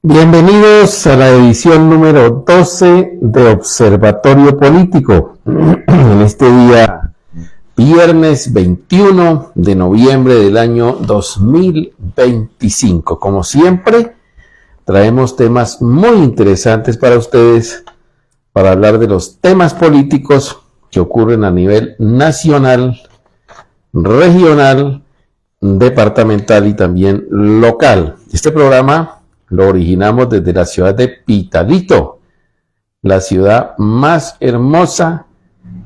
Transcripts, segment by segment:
Bienvenidos a la edición número 12 de Observatorio Político. En este día, viernes 21 de noviembre del año 2025. Como siempre, traemos temas muy interesantes para ustedes para hablar de los temas políticos que ocurren a nivel nacional, regional, departamental y también local. Este programa lo originamos desde la ciudad de Pitalito, la ciudad más hermosa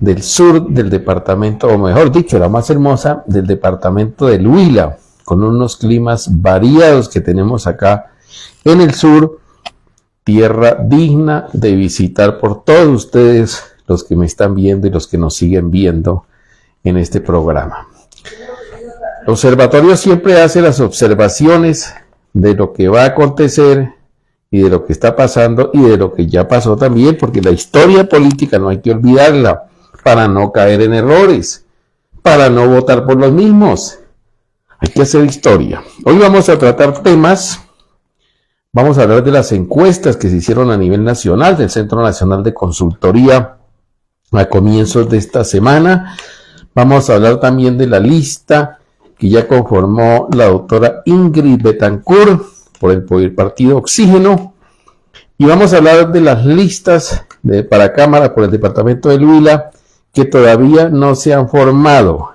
del sur del departamento, o mejor dicho, la más hermosa del departamento del Huila, con unos climas variados que tenemos acá en el sur, tierra digna de visitar por todos ustedes, los que me están viendo y los que nos siguen viendo en este programa. El observatorio siempre hace las observaciones de lo que va a acontecer y de lo que está pasando y de lo que ya pasó también, porque la historia política no hay que olvidarla para no caer en errores, para no votar por los mismos. Hay que hacer historia. Hoy vamos a tratar temas, vamos a hablar de las encuestas que se hicieron a nivel nacional del Centro Nacional de Consultoría a comienzos de esta semana. Vamos a hablar también de la lista que ya conformó la doctora Ingrid Betancourt por el partido Oxígeno, y vamos a hablar de las listas para Cámara por el departamento del Huila que todavía no se han formado.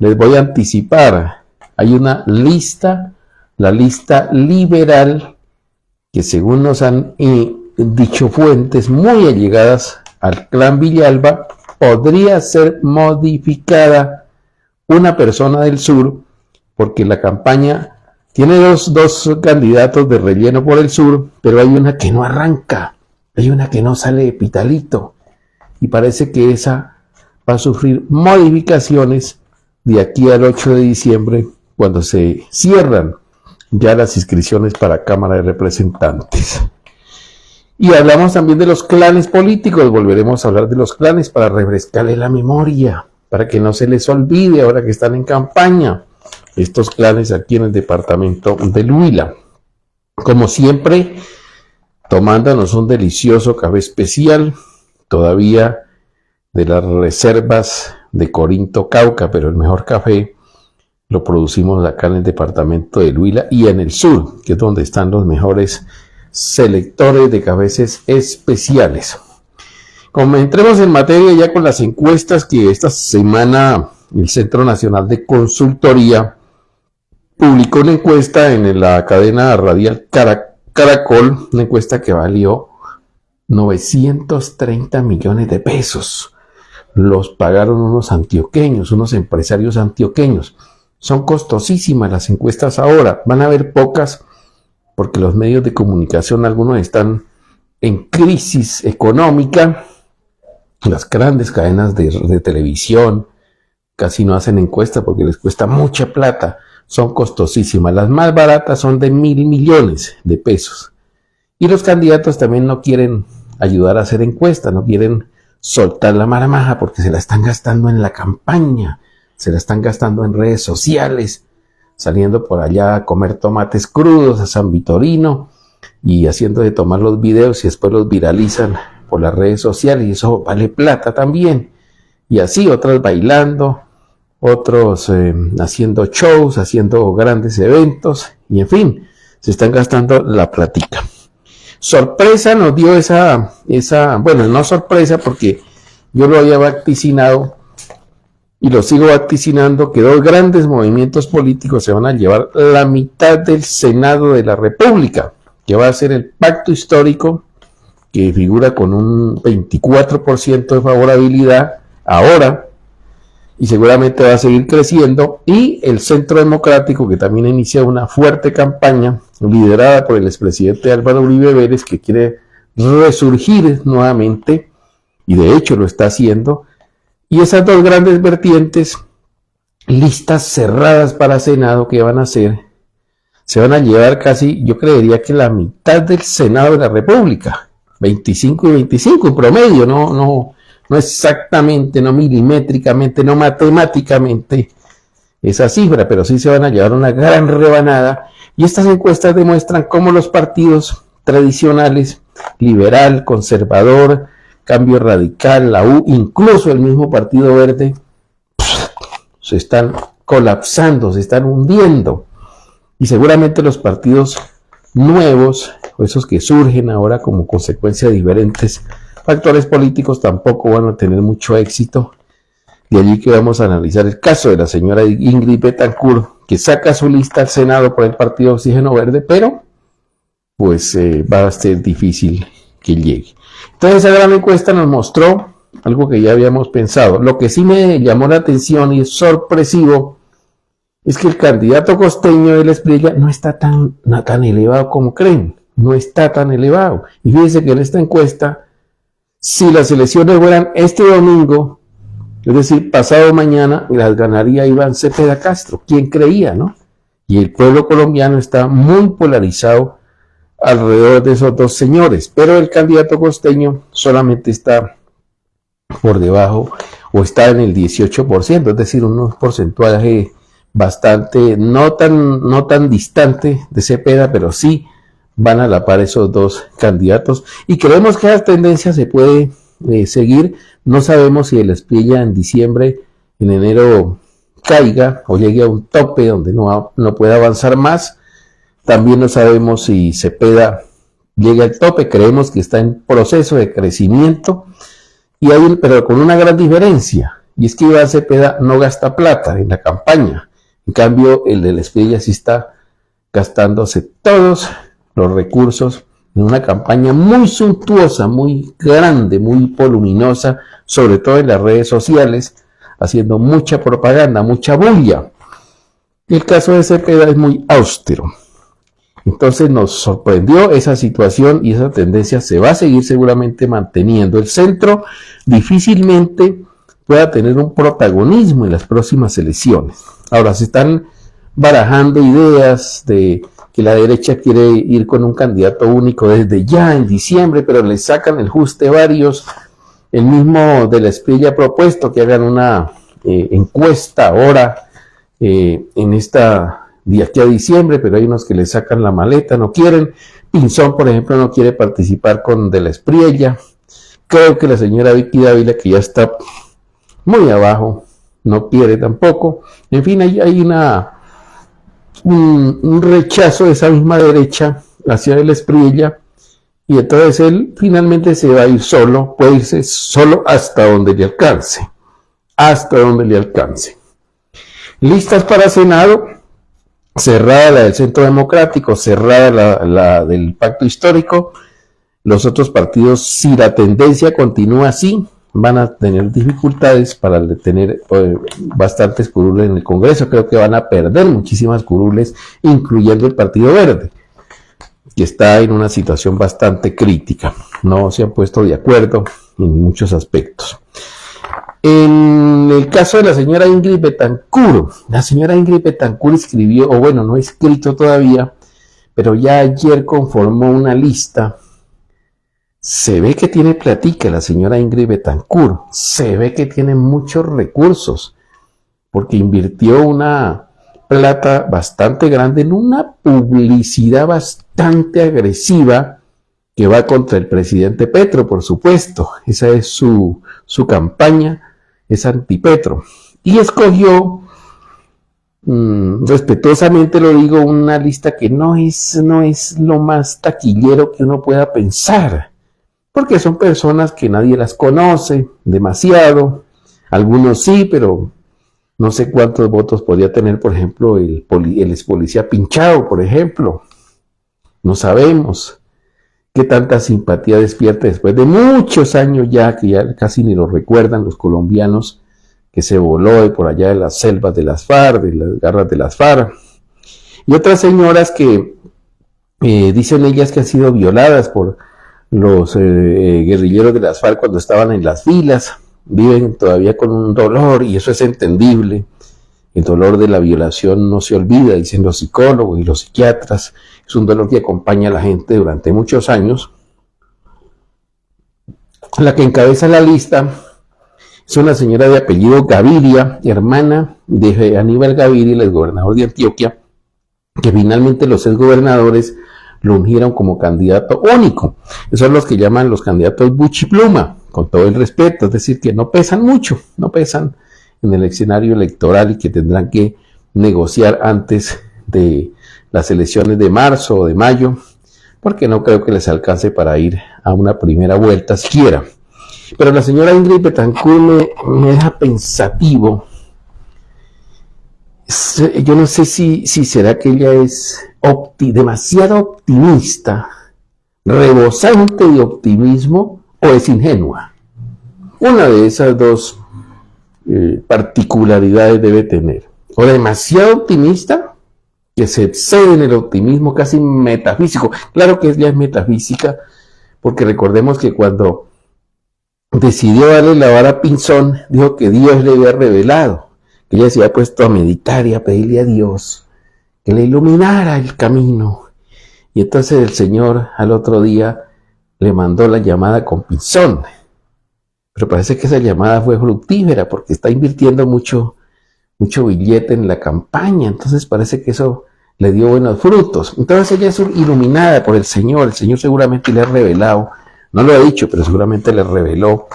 Les voy a anticipar, hay una lista, la lista liberal, que según nos han dicho fuentes muy allegadas al clan Villalba, podría ser modificada una persona del sur, porque la campaña tiene dos candidatos de relleno por el sur, pero hay una que no arranca, hay una que no sale de Pitalito, y parece que esa va a sufrir modificaciones de aquí al 8 de diciembre, cuando se cierran ya las inscripciones para Cámara de Representantes. Y hablamos también de los clanes políticos, volveremos a hablar de los clanes para refrescarle la memoria, para que no se les olvide ahora que están en campaña estos clanes aquí en el departamento del Huila. Como siempre, tomándonos un delicioso café especial, todavía de las reservas de Corinto Cauca, pero el mejor café lo producimos acá en el departamento del Huila y en el sur, que es donde están los mejores selectores de cafés especiales. Como entremos en materia ya con las encuestas que esta semana el Centro Nacional de Consultoría publicó una encuesta en la cadena radial Caracol, una encuesta que valió 930 millones de pesos. Los pagaron unos antioqueños, unos empresarios antioqueños. Son costosísimas las encuestas ahora, van a haber pocas porque los medios de comunicación, algunos están en crisis económica. Las grandes cadenas de televisión casi no hacen encuestas porque les cuesta mucha plata, son costosísimas. Las más baratas son de 1.000 millones de pesos. Y los candidatos también no quieren ayudar a hacer encuestas, no quieren soltar la maramaja porque se la están gastando en la campaña, se la están gastando en redes sociales, saliendo por allá a comer tomates crudos a San Vitorino y haciendo de tomar los videos y después los viralizan por las redes sociales, y eso vale plata también. Y así otros bailando, otros haciendo shows, haciendo grandes eventos, y en fin, se están gastando la platica. Sorpresa nos dio esa, bueno, no sorpresa porque yo lo había vaticinado y lo sigo vaticinando, que dos grandes movimientos políticos se van a llevar la mitad del Senado de la República, que va a ser el Pacto Histórico, que figura con un 24% de favorabilidad ahora, y seguramente va a seguir creciendo, y el Centro Democrático, que también inicia una fuerte campaña, liderada por el expresidente Álvaro Uribe Vélez, que quiere resurgir nuevamente, y de hecho lo está haciendo, y esas dos grandes vertientes, listas cerradas para Senado que van a hacer, se van a llevar casi, yo creería que la mitad del Senado de la República, 25 y 25 en promedio, no exactamente, no milimétricamente, no matemáticamente, esa cifra, pero sí se van a llevar una gran rebanada. Y estas encuestas demuestran cómo los partidos tradicionales, liberal, conservador, Cambio Radical, la U, incluso el mismo Partido Verde, se están colapsando, se están hundiendo. Y seguramente los partidos nuevos, o esos que surgen ahora como consecuencia de diferentes factores políticos, tampoco van a tener mucho éxito. De allí que vamos a analizar el caso de la señora Ingrid Betancourt, que saca su lista al Senado por el Partido Oxígeno Verde, pero pues va a ser difícil que llegue. Entonces esa gran encuesta nos mostró algo que ya habíamos pensado. Lo que sí me llamó la atención y es sorpresivo es que el candidato costeño del Espriella no está tan elevado como creen, no está tan elevado. Y fíjense que en esta encuesta, si las elecciones fueran este domingo, es decir, pasado mañana, las ganaría Iván Cepeda Castro. ¿Quién creía, no? Y el pueblo colombiano está muy polarizado alrededor de esos dos señores, pero el candidato costeño solamente está por debajo o está en el 18%, es decir, un porcentaje bastante, no tan distante de Cepeda, pero sí van a la par esos dos candidatos y creemos que esa tendencia se puede seguir. No sabemos si el Espriella en diciembre, en enero caiga o llegue a un tope donde no pueda avanzar más. También no sabemos si Cepeda llega al tope, creemos que está en proceso de crecimiento, pero con una gran diferencia, y es que Iván Cepeda no gasta plata en la campaña, en cambio el del Espriella sí está gastándose todos los recursos en una campaña muy suntuosa, muy grande, muy voluminosa, sobre todo en las redes sociales, haciendo mucha propaganda, mucha bulla. El caso de Cepeda es muy austero. Entonces nos sorprendió esa situación y esa tendencia se va a seguir seguramente manteniendo. El centro difícilmente pueda tener un protagonismo en las próximas elecciones. Ahora se están barajando ideas de que la derecha quiere ir con un candidato único desde ya en diciembre, pero le sacan el juste varios. El mismo de la Espriella ha propuesto que hagan una encuesta ahora en esta de aquí a diciembre, pero hay unos que le sacan la maleta, no quieren. Pinzón, por ejemplo, no quiere participar con de la Espriella. Creo que la señora Vicky Dávila, que ya está muy abajo, no quiere tampoco. En fin, hay un rechazo de esa misma derecha hacia el Espriella, y entonces él finalmente se va a ir solo, puede irse solo hasta donde le alcance. Hasta donde le alcance. Listas para Senado. Cerrada la del Centro Democrático, cerrada la del Pacto Histórico. Los otros partidos, si la tendencia continúa así, van a tener dificultades para tener bastantes curules en el Congreso. Creo que van a perder muchísimas curules, incluyendo el Partido Verde, que está en una situación bastante crítica. No se han puesto de acuerdo en muchos aspectos. En el caso de la señora Ingrid Betancourt, la señora Ingrid Betancourt escribió, o bueno, no ha escrito todavía, pero ya ayer conformó una lista. Se ve que tiene platica la señora Ingrid Betancourt, se ve que tiene muchos recursos, porque invirtió una plata bastante grande en una publicidad bastante agresiva que va contra el presidente Petro, por supuesto. Esa es su campaña, es antipetro. Y escogió, respetuosamente lo digo, una lista que no es lo más taquillero que uno pueda pensar, porque son personas que nadie las conoce demasiado, algunos sí, pero no sé cuántos votos podría tener, por ejemplo, el ex policía Pinchao, por ejemplo. No sabemos qué tanta simpatía despierta después de muchos años ya, que ya casi ni lo recuerdan los colombianos, que se voló de por allá de las selvas de las FARC, de las garras de las FARC. Y otras señoras que dicen ellas que han sido violadas por los guerrilleros de las FARC cuando estaban en las filas, viven todavía con un dolor, y eso es entendible. El dolor de la violación no se olvida, dicen los psicólogos y los psiquiatras. Es un dolor que acompaña a la gente durante muchos años. La que encabeza la lista Es una señora de apellido Gaviria, hermana de Aníbal Gaviria, el gobernador de Antioquia, que finalmente los exgobernadores lo ungieron como candidato único. Esos son los que llaman los candidatos buchipluma, con todo el respeto, es decir, que no pesan mucho, no pesan en el escenario electoral y que tendrán que negociar antes de las elecciones de marzo o de mayo, porque no creo que les alcance para ir a una primera vuelta siquiera. Pero la señora Ingrid Betancourt me deja pensativo. Yo no sé si será que ella es demasiado optimista, rebosante de optimismo, o es ingenua. Una de esas dos particularidades debe tener. O demasiado optimista, que se excede en el optimismo casi metafísico. Claro que ella es metafísica, porque recordemos que cuando decidió darle la vara a Pinzón, dijo que Dios le había revelado, que ella se había puesto a meditar y a pedirle a Dios que le iluminara el camino. Y entonces el Señor al otro día le mandó la llamada con Pinzón. Pero parece que esa llamada fue fructífera, porque está invirtiendo mucho billete en la campaña, entonces parece que eso le dio buenos frutos. Entonces ella es iluminada por el Señor seguramente le ha revelado, no lo ha dicho, pero seguramente le reveló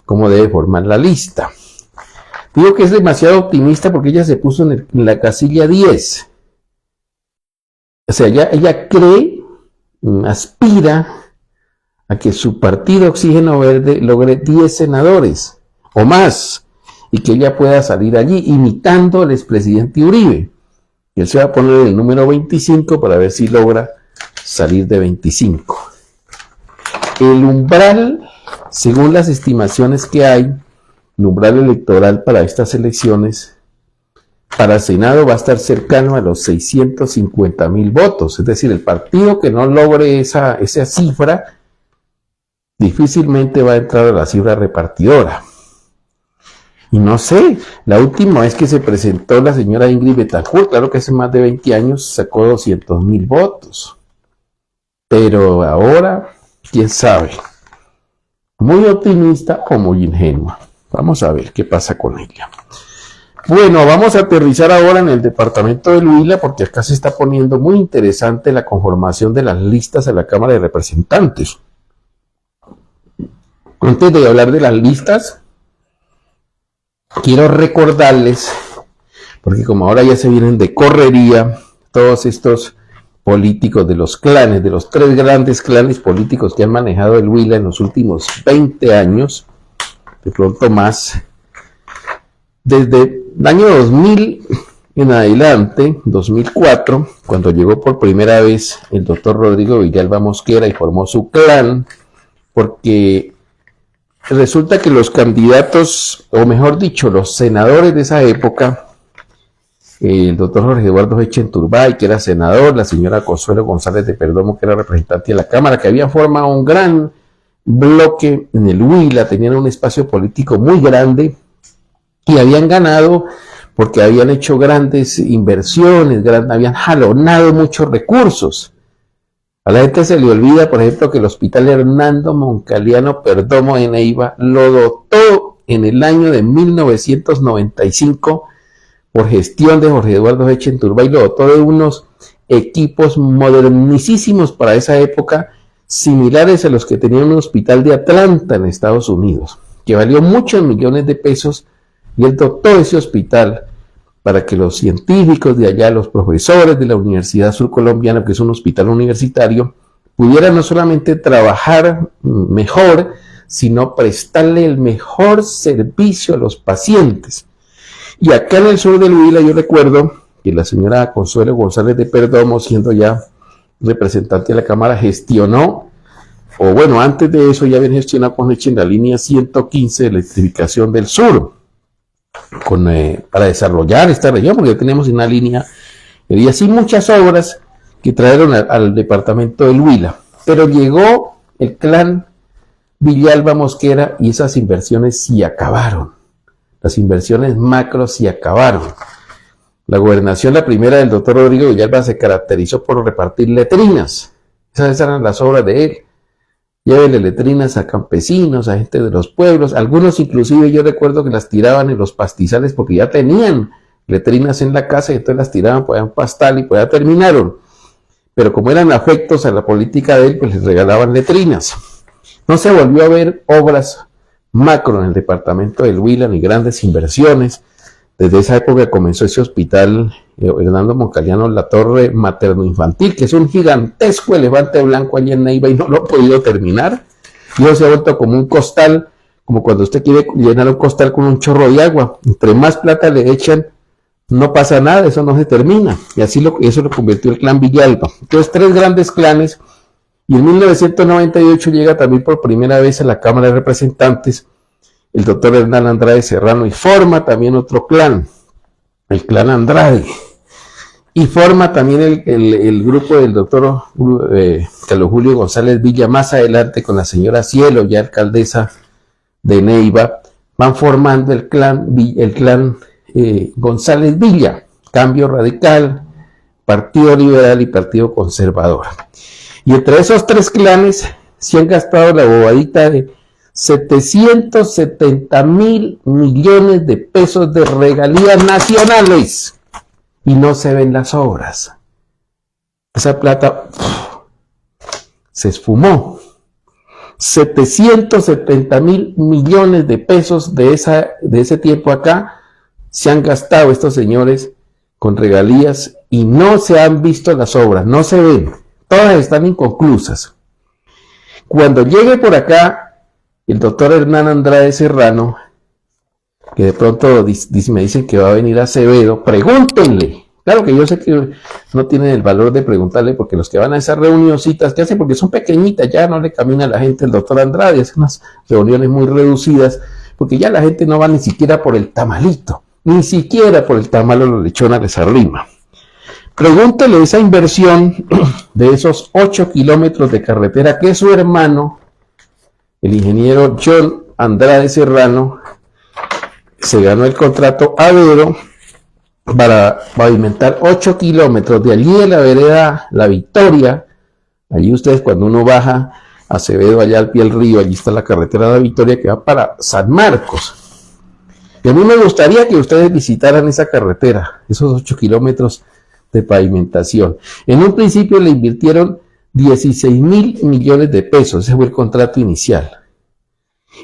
cómo debe formar la lista. Digo que es demasiado optimista porque ella se puso en la casilla 10. O sea, ella cree, aspira a que su partido Oxígeno Verde logre 10 senadores o más, y que ella pueda salir allí imitando al expresidente Uribe. Y él se va a poner el número 25 para ver si logra salir de 25. El umbral, según las estimaciones que hay, el umbral electoral para estas elecciones, para Senado va a estar cercano a los 650,000 votos. Es decir, el partido que no logre esa cifra difícilmente va a entrar a la cifra repartidora. Y no sé, la última vez que se presentó la señora Ingrid Betancourt, claro que hace más de 20 años sacó 200,000 votos. Pero ahora, quién sabe, muy optimista o muy ingenua. Vamos a ver qué pasa con ella. Bueno, vamos a aterrizar ahora en el departamento del Huila, porque acá se está poniendo muy interesante la conformación de las listas a la Cámara de Representantes. Antes de hablar de las listas, quiero recordarles, porque como ahora ya se vienen de correría, todos estos políticos de los clanes, de los 3 grandes clanes políticos que han manejado el Huila en los últimos 20 años, de pronto más, desde el año 2000 en adelante, 2004, cuando llegó por primera vez el doctor Rodrigo Villalba Mosquera y formó su clan, porque resulta que los candidatos, o mejor dicho, los senadores de esa época, el doctor Jorge Eduardo Echenturbay, que era senador, la señora Consuelo González de Perdomo, que era representante de la Cámara, que habían formado un gran bloque en el Huila, tenían un espacio político muy grande y habían ganado porque habían hecho grandes inversiones, habían jalonado muchos recursos. A la gente se le olvida, por ejemplo, que el Hospital Hernando Moncaliano Perdomo de Neiva lo dotó en el año de 1995 por gestión de Jorge Eduardo Echenturbay, lo dotó de unos equipos modernísimos para esa época, similares a los que tenía un hospital de Atlanta en Estados Unidos, que valió muchos millones de pesos, y él dotó ese hospital para que los científicos de allá, los profesores de la Universidad Surcolombiana, que es un hospital universitario, pudieran no solamente trabajar mejor, sino prestarle el mejor servicio a los pacientes. Y acá en el sur del Huila yo recuerdo que la señora Consuelo González de Perdomo, siendo ya representante de la Cámara, gestionó, o bueno, antes de eso ya habían gestionado con Eche en la línea 115 de electrificación del sur, para desarrollar esta región, porque ya teníamos una línea, y así muchas obras que trajeron al departamento del Huila. Pero llegó el clan Villalba Mosquera y esas inversiones sí acabaron. Las inversiones macro sí acabaron. La gobernación, la primera del doctor Rodrigo Villalba, se caracterizó por repartir letrinas. Esas eran las obras de él. llévenle letrinas a campesinos, a gente de los pueblos. Algunos inclusive yo recuerdo que las tiraban en los pastizales porque ya tenían letrinas en la casa y entonces las tiraban por allá en pastal y por allá terminaron. Pero como eran afectos a la política de él, pues les regalaban letrinas. No se volvió a ver obras macro en el departamento del Huila ni grandes inversiones. Desde esa época comenzó ese hospital Hernando Moncaliano La Torre materno-infantil, que es un gigantesco elefante blanco allí en Neiva y no lo ha podido terminar. Y eso se ha vuelto como un costal, como cuando usted quiere llenar un costal con un chorro de agua. Entre más plata le echan, no pasa nada, eso no se termina. Y así eso lo convirtió el clan Villalba. Entonces, tres grandes clanes. Y en 1998 llega también por primera vez a la Cámara de Representantes el doctor Hernán Andrade Serrano y forma también otro clan, el clan Andrade. Y forma también el grupo del doctor Carlos Julio González Villa más adelante con la señora Cielo, ya alcaldesa de Neiva. Van formando el clan González Villa, Cambio Radical, Partido Liberal y Partido Conservador. Y entre esos tres clanes se han gastado la bobadita de 770.000 millones de pesos de regalías nacionales y no se ven las obras. Esa plata se esfumó. 770.000 millones de pesos de ese tiempo acá se han gastado estos señores con regalías y no se han visto las obras, no se ven, todas están inconclusas. Cuando llegue por acá el doctor Hernán Andrade Serrano, que de pronto me dicen que va a venir a Acevedo, pregúntenle. Claro que yo sé que no tienen el valor de preguntarle, porque los que van a esas reunioncitas que hacen, porque son pequeñitas, ya no le camina a la gente el doctor Andrade, hace unas reuniones muy reducidas, porque ya la gente no va ni siquiera por el tamalito, ni siquiera por el tamal o la lechona les arrima. Pregúntele esa inversión de esos 8 kilómetros de carretera que su hermano, el ingeniero John Andrade Serrano, se ganó el contrato Avero para pavimentar 8 kilómetros de allí de la vereda La Victoria. Allí ustedes, cuando uno baja a Acevedo, allá al pie del río, allí está la carretera La Victoria que va para San Marcos. Y a mí me gustaría que ustedes visitaran esa carretera, esos 8 kilómetros de pavimentación. En un principio le invirtieron 16.000 millones de pesos, ese fue el contrato inicial.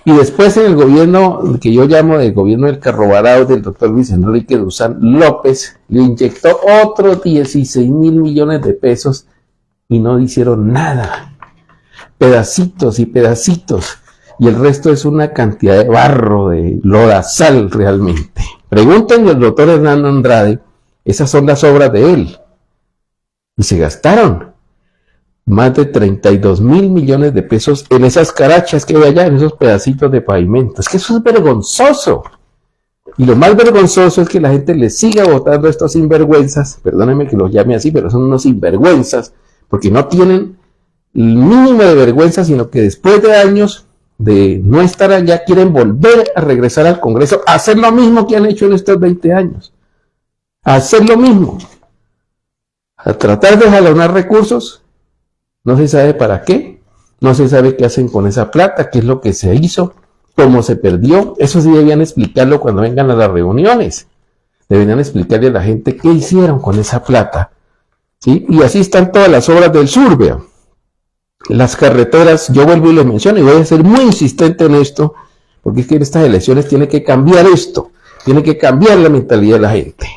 Y después en el gobierno, que yo llamo el gobierno del Carrobarao, del doctor Luis Enrique Duzán López, le inyectó otros 16.000 millones de pesos y no hicieron nada. Pedacitos y pedacitos. Y el resto es una cantidad de barro, de lodazal realmente. Pregúntenle al doctor Hernán Andrade, esas son las obras de él. Y se gastaron más de 32.000 millones de pesos en esas carachas que hay allá, en esos pedacitos de pavimento. Es que eso es vergonzoso. Y lo más vergonzoso es que la gente le siga votando a estos sinvergüenzas, perdónenme que los llame así, pero son unos sinvergüenzas, porque no tienen el mínimo de vergüenza, sino que después de años de no estar allá, quieren volver a regresar al Congreso, a hacer lo mismo que han hecho en estos 20 años. A hacer lo mismo. A tratar de jalonar recursos. No se sabe para qué, no se sabe qué hacen con esa plata, qué es lo que se hizo, cómo se perdió. Eso sí debían explicarlo cuando vengan a las reuniones. Deberían explicarle a la gente qué hicieron con esa plata. ¿Sí? Y así están todas las obras del sur, vean. Las carreteras, yo vuelvo y les menciono, y voy a ser muy insistente en esto, porque es que en estas elecciones tiene que cambiar esto, tiene que cambiar la mentalidad de la gente.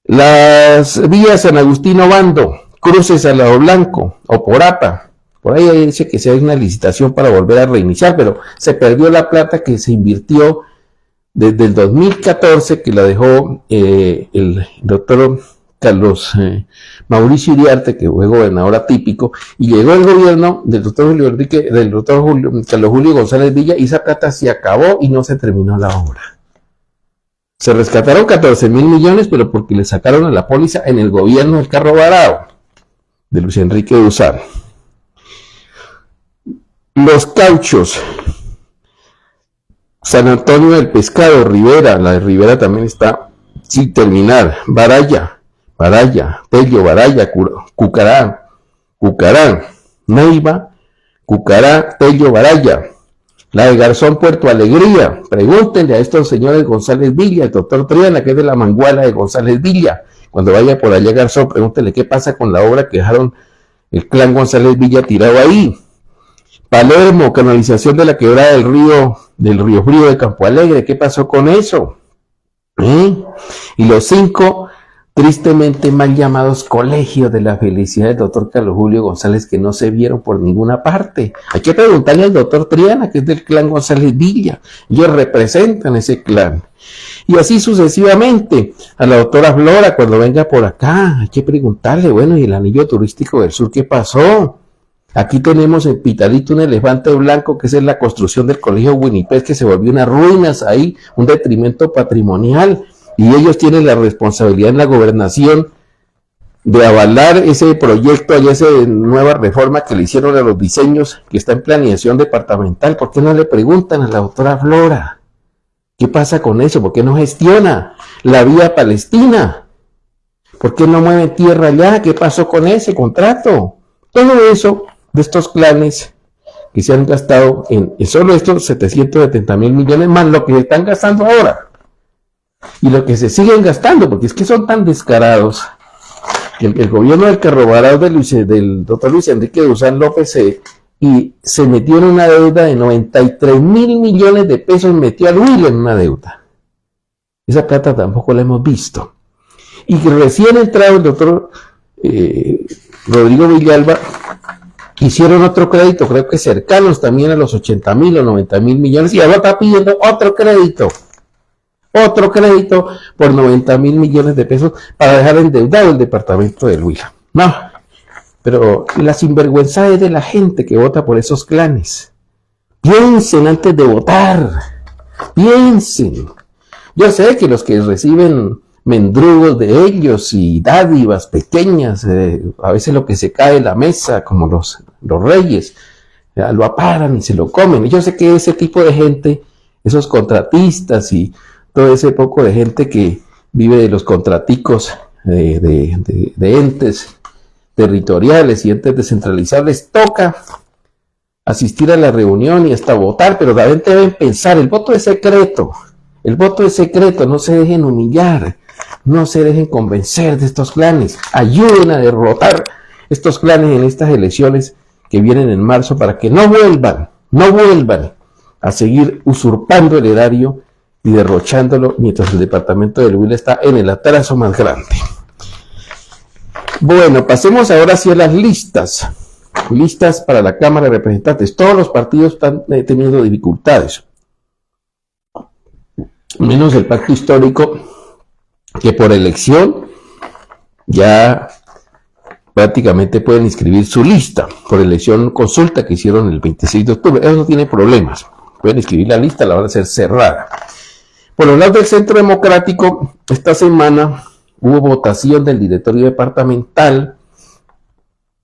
Las vías San Agustín Obando, cruces al Lado Blanco, Oporapa, por ahí dice que se hay una licitación para volver a reiniciar, pero se perdió la plata que se invirtió desde el 2014, que la dejó el doctor Carlos Mauricio Iriarte, que fue gobernador atípico, y llegó el gobierno del doctor Carlos Julio González Villa, y esa plata se acabó y no se terminó la obra. Se rescataron 14.000 millones, pero porque le sacaron a la póliza en el gobierno del Carrobarao, de Luis Enrique Duzán. Los cauchos, San Antonio del Pescado, Rivera, la de Rivera también está sin terminar, Baraya, Tello, Baraya, Cucarán, Neiva, Cucará, Tello, Baraya. La de Garzón, Puerto Alegría. Pregúntenle a estos señores González Villa, el doctor Triana, que es de la manguala de González Villa. Cuando vaya por allá Garzón, pregúntenle qué pasa con la obra que dejaron el clan González Villa tirado ahí. Palermo, canalización de la quebrada del Río Frío de Campo Alegre. ¿Qué pasó con eso? Y los 5 tristemente mal llamados colegios de la felicidad del doctor Carlos Julio González, que no se vieron por ninguna parte. Hay que preguntarle al doctor Triana, que es del clan González Villa. Ellos representan ese clan. Y así sucesivamente. A la doctora Flora, cuando venga por acá, hay que preguntarle, bueno, ¿y el anillo turístico del sur qué pasó? Aquí tenemos en Pitalito un elefante blanco, que es la construcción del colegio Winnipeg, que se volvió unas ruinas ahí, un detrimento patrimonial. Y ellos tienen la responsabilidad en la gobernación de avalar ese proyecto, esa nueva reforma que le hicieron a los diseños, que está en planeación departamental. ¿Por qué no le preguntan a la doctora Flora? ¿Qué pasa con eso? ¿Por qué no gestiona la vía palestina? ¿Por qué no mueve tierra allá? ¿Qué pasó con ese contrato? Todo eso de estos clanes que se han gastado en solo estos 770,000 millones, más lo que se están gastando ahora. Y lo que se siguen gastando, porque es que son tan descarados, que el gobierno del Carrobarao del doctor Luis Enrique Duzán López se metió en una deuda de 93,000 millones de pesos, metió al Huila en una deuda. Esa plata tampoco la hemos visto. Y que recién entrado el doctor Rodrigo Villalba, hicieron otro crédito, creo que cercanos también a los 80,000 o 90,000 millones, y ahora está pidiendo otro crédito por 90,000 millones de pesos para dejar endeudado el departamento del Huila. No, pero la sinvergüenza es de la gente que vota por esos clanes. Piensen antes de votar, piensen. Yo sé que los que reciben mendrugos de ellos y dádivas pequeñas, a veces lo que se cae en la mesa, como los reyes, lo aparan y se lo comen. Yo sé que ese tipo de gente, esos contratistas y todo ese poco de gente que vive de los contraticos de entes territoriales y entes descentralizables, toca asistir a la reunión y hasta votar, pero también deben pensar, el voto es secreto, no se dejen humillar, no se dejen convencer de estos clanes, ayuden a derrotar estos clanes en estas elecciones que vienen en marzo para que no vuelvan a seguir usurpando el erario y derrochándolo mientras el departamento del Huila está en el atraso más grande. Bueno, pasemos ahora hacia las listas para la Cámara de Representantes. Todos los partidos están teniendo dificultades, menos el Pacto Histórico, que por elección ya prácticamente pueden inscribir su lista, por elección consulta que hicieron el 26 de octubre. Eso no tiene problemas, pueden inscribir la lista, la van a hacer cerrada. Por los lados del Centro Democrático, esta semana hubo votación del directorio departamental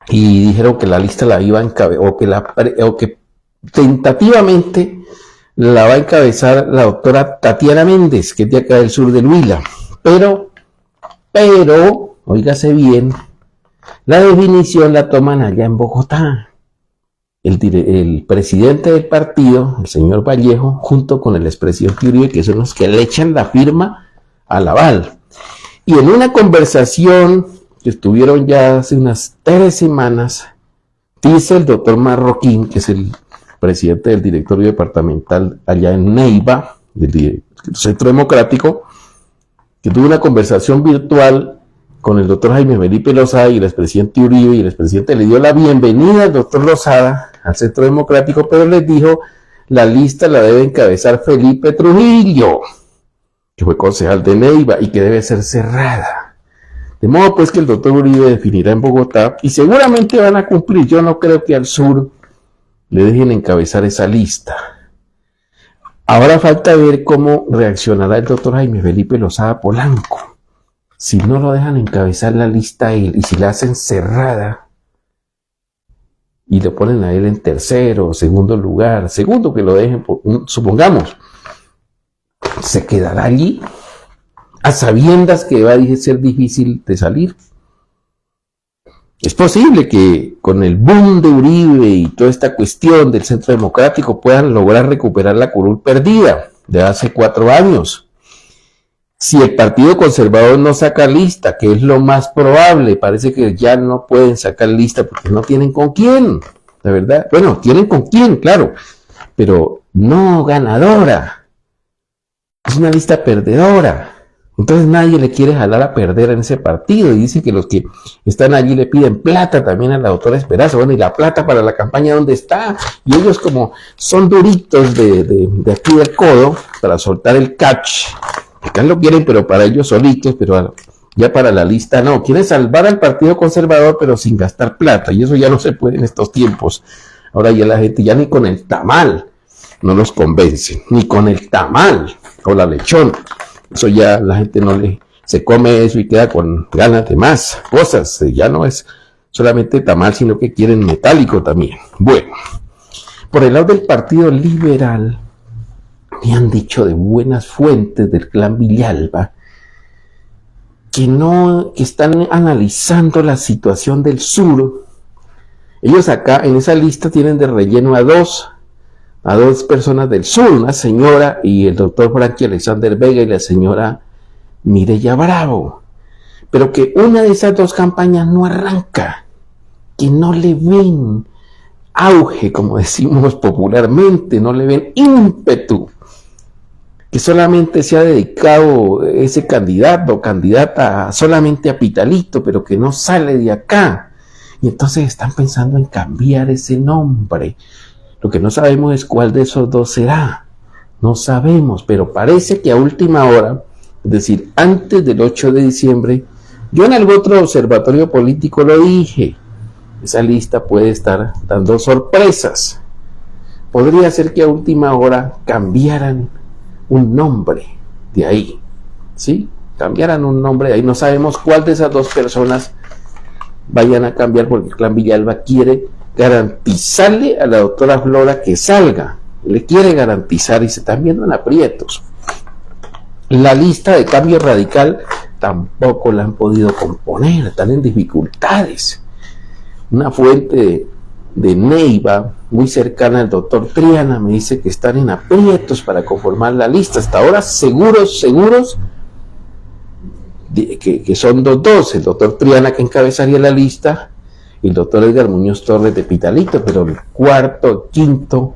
y dijeron que la lista la iba a encabezar, o que tentativamente la va a encabezar la doctora Tatiana Méndez, que es de acá del sur del Huila. Pero, óigase bien, la definición la toman allá en Bogotá. El presidente del partido, el señor Vallejo, junto con el expresidente Uribe, que son los que le echan la firma al aval. Y en una conversación que estuvieron ya hace unas 3 semanas, dice el doctor Marroquín, que es el presidente del directorio departamental allá en Neiva, del Centro Democrático, que tuvo una conversación virtual con el doctor Jaime Felipe Lozada y el expresidente Uribe, y el expresidente le dio la bienvenida al doctor Lozada al Centro Democrático, pero les dijo, la lista la debe encabezar Felipe Trujillo, que fue concejal de Neiva y que debe ser cerrada. De modo pues que el doctor Uribe definirá en Bogotá y seguramente van a cumplir. Yo no creo que al sur le dejen encabezar esa lista. Ahora falta ver cómo reaccionará el doctor Jaime Felipe Lozada Polanco. Si no lo dejan encabezar la lista a él y si la hacen cerrada y lo ponen a él en tercero o segundo lugar, segundo que lo dejen, supongamos, se quedará allí a sabiendas que va a ser difícil de salir. Es posible que con el boom de Uribe y toda esta cuestión del Centro Democrático puedan lograr recuperar la curul perdida de hace 4 años. Si el Partido Conservador no saca lista, que es lo más probable, parece que ya no pueden sacar lista porque no tienen con quién, la verdad. Bueno, tienen con quién, claro, pero no ganadora. Es una lista perdedora. Entonces nadie le quiere jalar a perder en ese partido y dice que los que están allí le piden plata también a la doctora Esperanza. Bueno, y la plata para la campaña, ¿dónde está? Y ellos como son duritos de aquí del codo para soltar el catch. Acá lo quieren, pero para ellos solitos, pero ya para la lista no. Quieren salvar al Partido Conservador, pero sin gastar plata. Y eso ya no se puede en estos tiempos. Ahora ya la gente ya ni con el tamal no los convence. Ni con el tamal o la lechón. Eso ya la gente no se come eso y queda con ganas de más cosas. Ya no es solamente tamal, sino que quieren metálico también. Bueno, por el lado del Partido Liberal, me han dicho de buenas fuentes del clan Villalba que están analizando la situación del sur. Ellos acá en esa lista tienen de relleno a dos personas del sur, una señora y el doctor Frankie Alexander Vega y la señora Mireya Bravo, pero que una de esas 2 campañas no arranca, que no le ven auge, como decimos popularmente, no le ven ímpetu, que solamente se ha dedicado ese candidato o candidata solamente a Pitalito, pero que no sale de acá, y entonces están pensando en cambiar ese nombre. Lo que no sabemos es cuál de esos 2 será. No sabemos, pero parece que a última hora, es decir, antes del 8 de diciembre, yo en algún otro observatorio político lo dije, esa lista puede estar dando sorpresas. Podría ser que a última hora cambiaran un nombre de ahí, ¿sí? Cambiaran un nombre de ahí. No sabemos cuál de esas 2 personas vayan a cambiar porque el clan Villalba quiere garantizarle a la doctora Flora que salga, le quiere garantizar y se están viendo en aprietos. La lista de Cambio Radical tampoco la han podido componer, están en dificultades. Una fuente de Neiva, muy cercana al doctor Triana, me dice que están en aprietos para conformar la lista. Hasta ahora seguros de que son 2, el doctor Triana que encabezaría la lista y el doctor Edgar Muñoz Torres de Pitalito, pero el 4º, 5º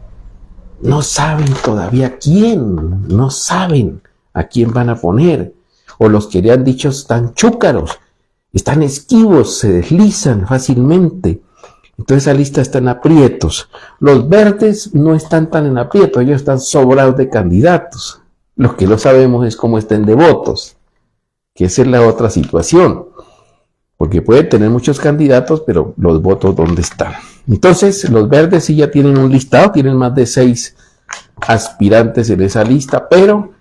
no saben todavía quién, no saben a quién van a poner, o los que le han dicho están chúcaros, están esquivos, se deslizan fácilmente. Entonces esa lista está en aprietos. Los verdes no están tan en aprietos, ellos están sobrados de candidatos. Lo que no sabemos es cómo estén de votos, que esa es la otra situación. Porque pueden tener muchos candidatos, pero los votos ¿dónde están? Entonces, los verdes sí ya tienen un listado, tienen más de 6 aspirantes en esa lista, pero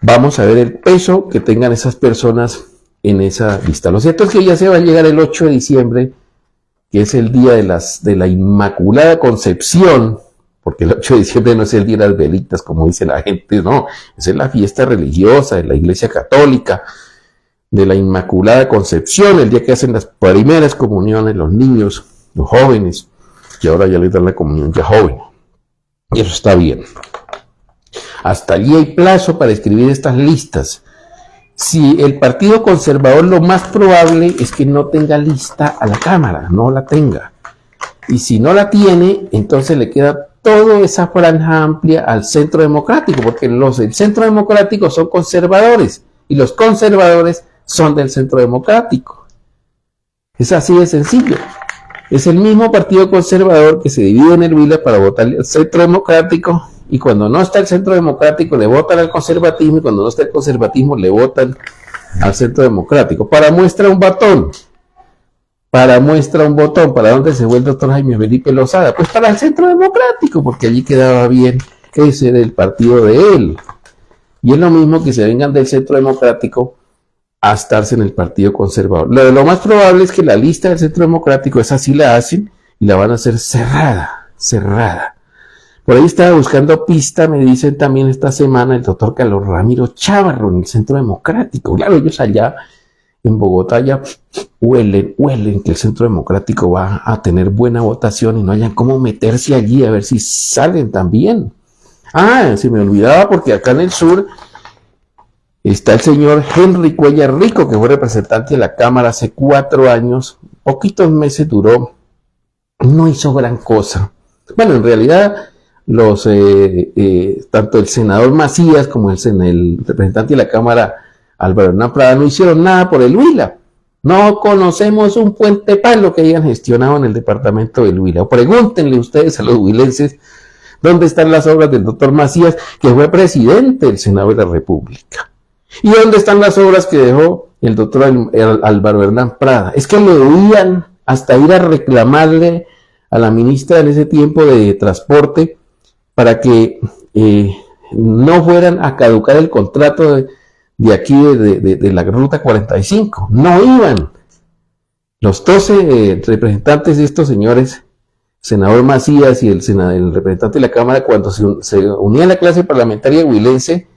vamos a ver el peso que tengan esas personas en esa lista. Lo cierto es que ya se va a llegar el 8 de diciembre, que es el día de la Inmaculada Concepción, porque el 8 de diciembre no es el día de las velitas, como dice la gente, no, es la fiesta religiosa de la Iglesia Católica, de la Inmaculada Concepción, el día que hacen las primeras comuniones los niños, los jóvenes, que ahora ya les dan la comunión ya joven. Y eso está bien. Hasta allí hay plazo para escribir estas listas. Si el Partido Conservador, lo más probable es que no tenga lista a la Cámara, no la tenga. Y si no la tiene, entonces le queda toda esa franja amplia al Centro Democrático, porque los del Centro Democrático son conservadores y los conservadores son del Centro Democrático. Es así de sencillo. Es el mismo Partido Conservador que se divide en el Huila para votarle al Centro Democrático, y cuando no está el Centro Democrático le votan al conservatismo, y cuando no está el conservatismo le votan al Centro Democrático. Para muestra un botón, ¿para dónde se fue el doctor Jaime Felipe Lozada? Pues para el Centro Democrático, porque allí quedaba bien ese era el partido de él. Y es lo mismo que se vengan del Centro Democrático a estarse en el Partido Conservador. Lo más probable es que la lista del Centro Democrático, esa sí la hacen y la van a hacer cerrada. Por ahí estaba buscando pista, me dicen también esta semana el doctor Carlos Ramiro Chávarro en el Centro Democrático. Claro, ellos allá en Bogotá ya huelen que el Centro Democrático va a tener buena votación y no hayan cómo meterse allí a ver si salen también. Se me olvidaba porque acá en el sur está el señor Henry Cuellar Rico, que fue representante de la Cámara hace 4 años, poquitos meses duró, no hizo gran cosa. Bueno, en realidad tanto el senador Macías como el representante de la Cámara, Álvaro Hernán Prada, no hicieron nada por el Huila. No conocemos un puente palo que hayan gestionado en el departamento del Huila. O pregúntenle ustedes a los huilenses dónde están las obras del doctor Macías, que fue presidente del Senado de la República. ¿Y dónde están las obras que dejó el doctor Álvaro Hernán Prada? Es que le oían hasta ir a reclamarle a la ministra en ese tiempo de Transporte para que no fueran a caducar el contrato de aquí de la Ruta 45. No iban. Los 12 representantes de estos señores, senador Macías y el representante de la Cámara, cuando se unía a la clase parlamentaria huilense,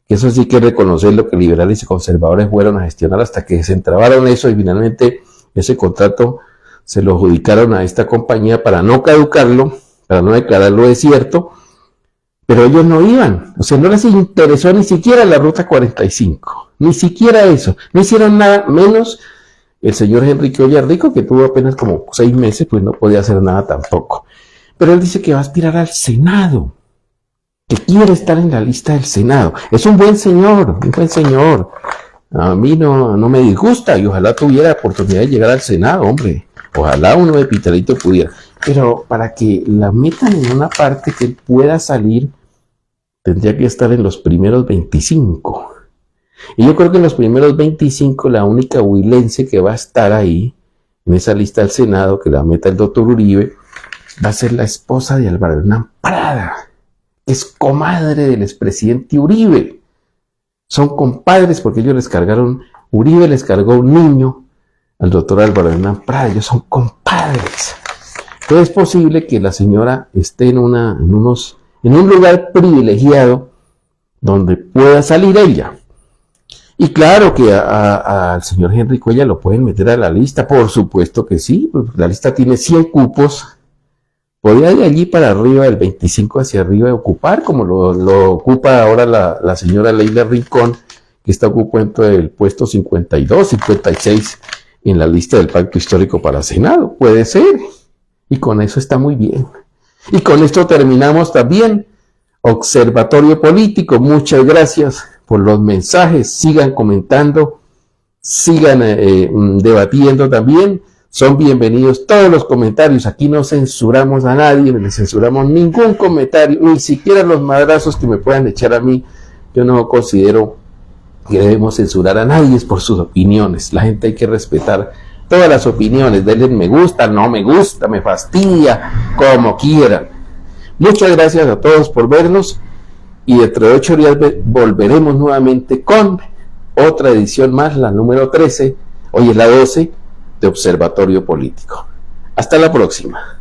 que eso sí que reconocerlo, que liberales y conservadores fueron a gestionar hasta que se entrabaron eso y finalmente ese contrato se lo adjudicaron a esta compañía para no caducarlo, para no declararlo desierto, pero ellos no iban, o sea, no les interesó ni siquiera la Ruta 45, ni siquiera eso, no hicieron nada, menos el señor Henry Cuellar Rico, que tuvo apenas como 6 meses, pues no podía hacer nada tampoco. Pero él dice que va a aspirar al Senado, que quiere estar en la lista del Senado. Es un buen señor, un buen señor. A mí no me disgusta y ojalá tuviera oportunidad de llegar al Senado, hombre. Ojalá uno de Piterito pudiera. Pero para que la metan en una parte que él pueda salir, tendría que estar en los primeros 25. Y yo creo que en los primeros 25 la única huilense que va a estar ahí, en esa lista del Senado, que la meta el doctor Uribe, va a ser la esposa de Álvaro Hernán Prada, que es comadre del expresidente Uribe. Son compadres porque ellos Uribe les cargó un niño al doctor Álvaro Hernán Prada, ellos son compadres. Entonces es posible que la señora esté en un lugar privilegiado donde pueda salir ella. Y claro que al señor Henry Cuellar lo pueden meter a la lista, por supuesto que sí, pues la lista tiene 100 cupos, podría de allí para arriba, del 25 hacia arriba, ocupar, como lo ocupa ahora la señora Leila Rincón, que está ocupando el puesto 52, 56 en la lista del Pacto Histórico para Senado, puede ser, y con eso está muy bien. Y con esto terminamos también Observatorio Político. Muchas gracias por los mensajes, sigan comentando, sigan debatiendo también, son bienvenidos todos los comentarios, aquí no censuramos a nadie, no le censuramos ningún comentario, ni siquiera los madrazos que me puedan echar a mí. Yo no considero que debemos censurar a nadie por sus opiniones, la gente hay que respetar todas las opiniones, denle me gusta, no me gusta, me fastidia, como quieran. Muchas gracias a todos por vernos. Y dentro de 8 días volveremos nuevamente con otra edición más, la número 13, hoy es la 12, de Observatorio Político. Hasta la próxima.